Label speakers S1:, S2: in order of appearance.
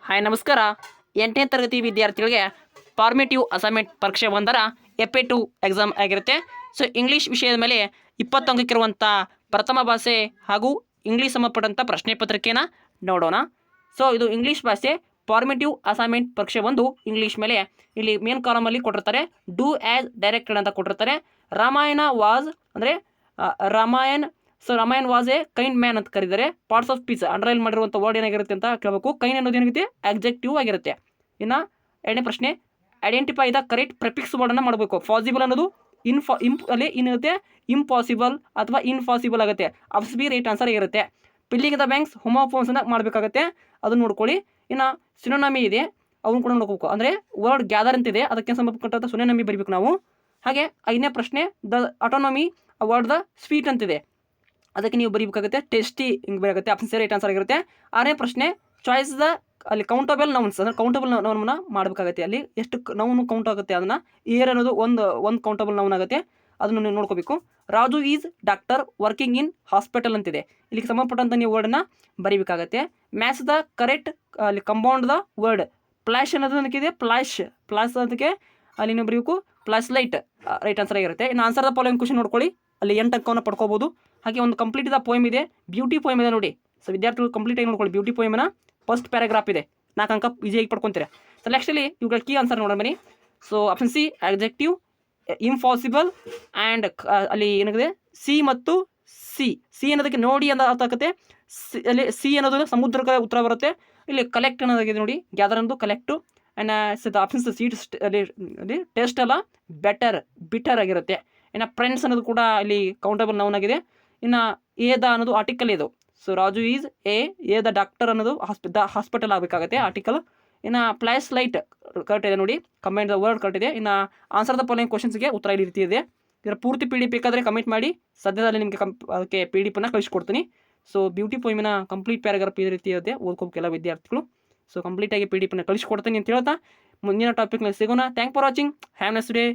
S1: Hi ನಮಸ್ಕಾರ. 8ನೇ ತರಗತಿ ವಿದ್ಯಾರ್ಥಿಗಳಿಗೆ ಫಾರ್ಮೇಟಿವ್ ಅಸೈನ್ಮೆಂಟ್ ಪರೀಕ್ಷೆ 1ರ FA2 ಎಕ್ಸಾಮ್ ಆಗಿರುತ್ತೆ. ಸೊ ಇಂಗ್ಲೀಷ್ ವಿಷಯದ ಮೇಲೆ 20 ಅಂಕಕ್ಕಿರುವಂಥ ಪ್ರಥಮ ಭಾಷೆ ಹಾಗೂ ಇಂಗ್ಲೀಷ್ ಸಂಬಂಧಪಟ್ಟಂಥ ಪ್ರಶ್ನೆ ಪತ್ರಿಕೆನ ನೋಡೋಣ. ಸೊ ಇದು ಇಂಗ್ಲೀಷ್ ಭಾಷೆ ಫಾರ್ಮೇಟಿವ್ ಅಸೈನ್ಮೆಂಟ್ ಪರೀಕ್ಷೆ 1 ಇಂಗ್ಲೀಷ್ ಮೇಲೆ ಇಲ್ಲಿ ಮೇನ್ ಕಾಲಮಲ್ಲಿ ಕೊಟ್ಟಿರ್ತಾರೆ. ಡೂ ಆ್ಯಸ್ ಡೈರೆಕ್ಟೆಡ್ ಅಂತ ಕೊಟ್ಟಿರ್ತಾರೆ. ರಾಮಾಯಣ ವಾಸ್ ಅಂದರೆ Ramayan. So Ramayan was A kind man ಅಂತ ಕರೀತಾರೆ. ಪಾರ್ಟ್ಸ್ ಆಫ್ ಸ್ಪೀಚ್ ಅಂಡರ್ಲೈನ್ ಮಾಡಿರುವಂಥ ವರ್ಡ್ ಏನಾಗಿರುತ್ತೆ ಅಂತ ಕೇಳಬೇಕು. ಕೈಂಡ್ ಅನ್ನೋದು ಏನಾಗುತ್ತೆ ಆಬ್ಜೆಕ್ಟಿವ್ ಆಗಿರುತ್ತೆ. ಇನ್ನು ಎರಡನೇ ಪ್ರಶ್ನೆ, ಐಡೆಂಟಿಫೈ ದ ಕರೆಕ್ಟ್ ಪ್ರಿಫಿಕ್ಸ್ ವರ್ಡನ್ನು ಮಾಡಬೇಕು. ಪಾಸಿಬಲ್ ಅನ್ನೋದು ಅಲ್ಲಿ ಏನಿರುತ್ತೆ ಇಂಪಾಸಿಬಲ್ ಅಥವಾ ಇನ್ಪಾಸಿಬಲ್ ಆಗುತ್ತೆ. ಆಪ್ಷನ್ ಬಿ ರೈಟ್ ಆನ್ಸರ್ ಇರುತ್ತೆ. ಫಿಲ್ಲಿಂಗ್ ದ ಬ್ಯಾಂಕ್ಸ್ ಹೋಮೋಫೋನ್ಸನ್ನು ಮಾಡಬೇಕಾಗತ್ತೆ, ಅದನ್ನು ನೋಡ್ಕೊಳ್ಳಿ. ಇನ್ನು ಸಿನೋನಮಿ ಇದೆ, ಅವನು ಕೂಡ ನೋಡ್ಕೋಬೇಕು. ಅಂದರೆ ವರ್ಡ್ ಗ್ಯಾದರ್ ಅಂತಿದೆ, ಅದಕ್ಕೆ ಸಂಬಂಧಪಟ್ಟಂಥ ಸಿನೋನಮಿ ಬರೀಬೇಕು ನಾವು. ಹಾಗೆ 5ನೇ ಪ್ರಶ್ನೆ, the autonomy word the sweet ಅಂತಿದೆ, ಅದಕ್ಕೆ ನೀವು ಬರೀಬೇಕಾಗುತ್ತೆ ಟೇಸ್ಟಿ ಹಿಂಗೆ ಬರೋಗುತ್ತೆ. ಆಪ್ಷನ್ ಸಿ ರೈಟ್ ಆನ್ಸರ್ ಆಗಿರುತ್ತೆ. 6ನೇ ಪ್ರಶ್ನೆ, ಚಾಯ್ಸ್ ದ ಅಲ್ಲಿ ಕೌಂಟಬಲ್ ನೌನ್ಸ್ ಅಂದರೆ ಕೌಂಟಬಲ್ ನೌನ್ನ ಮಾಡಬೇಕಾಗುತ್ತೆ. ಅಲ್ಲಿ ಎಷ್ಟು ನೌನು ಕೌಂಟ್ ಆಗುತ್ತೆ ಅದನ್ನು. ಏರ್ ಅನ್ನೋದು ಒಂದು ಕೌಂಟಬಲ್ ನೌನ್ ಆಗುತ್ತೆ, ಅದನ್ನು ನೀವು ನೋಡ್ಕೋಬೇಕು. Raju is doctor working in hospital ಅಂತಿದೆ, ಇಲ್ಲಿಗೆ ಸಂಬಂಧಪಟ್ಟಂಥ ನೀವು ವರ್ಡನ್ನು ಬರೀಬೇಕಾಗತ್ತೆ. ಮ್ಯಾಚ್ ದ ಕರೆಕ್ಟ್ ಅಲ್ಲಿ ಕಂಪೌಂಡ್ ದ ವರ್ಡ್. ಫ್ಲ್ಯಾಶ್ ಅನ್ನೋದು ನನಗಿದೆ ಫ್ಲಾಶ್ ಅದಕ್ಕೆ ಅಲ್ಲಿ ನೀವು ಬರೀಬೇಕು ಫ್ಲಾಶ್ ಲೈಟ್ ರೈಟ್ ಆನ್ಸರ್ ಆಗಿರುತ್ತೆ. ಇನ್ನು ಆನ್ಸರ್ ದ ಫಾಲೋಯಿಂಗ್ ಕ್ವಶನ್ ನೋಡ್ಕೊಳ್ಳಿ, ಅಲ್ಲಿ 8 ಅಂಕವನ್ನು ಪಡ್ಕೋಬೋದು. ಹಾಗೆ ಒಂದು ಕಂಪ್ಲೀಟ್ ದ ಪೋಯಮ್ ಇದೆ, ಬ್ಯೂಟಿ ಪೋಯಮ್ ಇದೆ ನೋಡಿ. ಸೊ ವಿದ್ಯಾರ್ಥಿಗಳು ಕಂಪ್ಲೀಟಾಗಿ ನೋಡ್ಕೊಳ್ಳಿ. ಬ್ಯೂಟಿ ಪೋಯಮ್ನ ಫಸ್ಟ್ ಪ್ಯಾರಾಗ್ರಾಫ್ ಇದೆ, 4 ಅಂಕ ಈಸಿಯಾಗಿ ಪಡ್ಕೊತೀರಾ. ಸೊ ನೆಕ್ಸ್ಟಲ್ಲಿ ಇವುಗಳ ಕೀ ಆನ್ಸರ್ ನೋಡೋಣ ಬನ್ನಿ. So option C objective, impossible and ಅಲ್ಲಿ ಏನಾಗಿದೆ ಸಿ ಮತ್ತು ಸಿ ಅನ್ನೋದಕ್ಕೆ ನೋಡಿ ಅಂತ ಅರ್ಥ ಆಗುತ್ತೆ. ಅಲ್ಲಿ ಸಿ ಅನ್ನೋದು ಸಮುದ್ರಕ್ಕೆ ಉತ್ತರ ಬರುತ್ತೆ. ಇಲ್ಲಿ ಕಲೆಕ್ಟ್ ಅನ್ನೋದಾಗಿದೆ ನೋಡಿ, ಗ್ಯಾದರ್ ಅನ್ನೋದು ಕಲೆಕ್ಟು. ಆ್ಯಂಡ್ ಆಪ್ಷನ್ಸ್ ಸೀಡ್ಸ್ ಅಲ್ಲಿ ಟೇಸ್ಟ್ ಅಲ್ಲ ಬಿಟರ್ ಆಗಿರುತ್ತೆ. ಇನ್ನು ಫ್ರೆಂಡ್ಸ್ ಅನ್ನೋದು ಕೂಡ ಇಲ್ಲಿ ಕೌಂಟಬಲ್ ನೌನ್ ಆಗಿದೆ. ಇನ್ನು ದ ಅನ್ನೋದು ಆರ್ಟಿಕಲ್ ಇದು. So Raju is A the doctor ಅನ್ನೋದು ಹಾಸ್ಪಿಟಲ್ ಆಗಬೇಕಾಗುತ್ತೆ ಆರ್ಟಿಕಲ್. ಇನ್ನು ಫ್ಲ್ಯಾಶ್ ಲೈಟ್ ಕರೆಕ್ಟ್ ಇದೆ ನೋಡಿ, ಕಂಬೈನ್ ದ ವರ್ಡ್ ಕರೆಕ್ಟ್ ಇದೆ. ಇನ್ನು ಆನ್ಸರ್ ದ ಫಾಲೋಯಿಂಗ್ ಕ್ವಶನ್ಸ್ಗೆ ಉತ್ತರ ಈ ರೀತಿ ಇದೆ. ಇದರ ಪೂರ್ತಿ ಪಿ ಡಿ ಬೇಕಾದರೆ ಕಮೆಂಟ್ ಮಾಡಿ, ಸದ್ಯದಲ್ಲಿ ನಿಮಗೆ ಅದಕ್ಕೆ PDF ಕಳಿಸ್ಕೊಡ್ತೀನಿ. ಸೊ ಬ್ಯೂಟಿ ಪೋಯಮಿನ ಕಂಪ್ಲೀಟ್ ಪ್ಯಾರಾಗ್ರಾಫ್ ಈ ರೀತಿ ಇರುತ್ತೆ, ಓದ್ಕೋಬೇಕು ಎಲ್ಲ ವಿದ್ಯಾರ್ಥಿಗಳು. ಸೊ ಕಂಪ್ಲೀಟಾಗಿ PDF ಕಳಿಸ್ಕೊಡ್ತೀನಿ ಅಂತ ಹೇಳ್ತಾ ಮುಂದಿನ ಟಾಪಿಕ್ನಲ್ಲಿ ಸಿಗೋಣ. Thank for watching. Have nice day.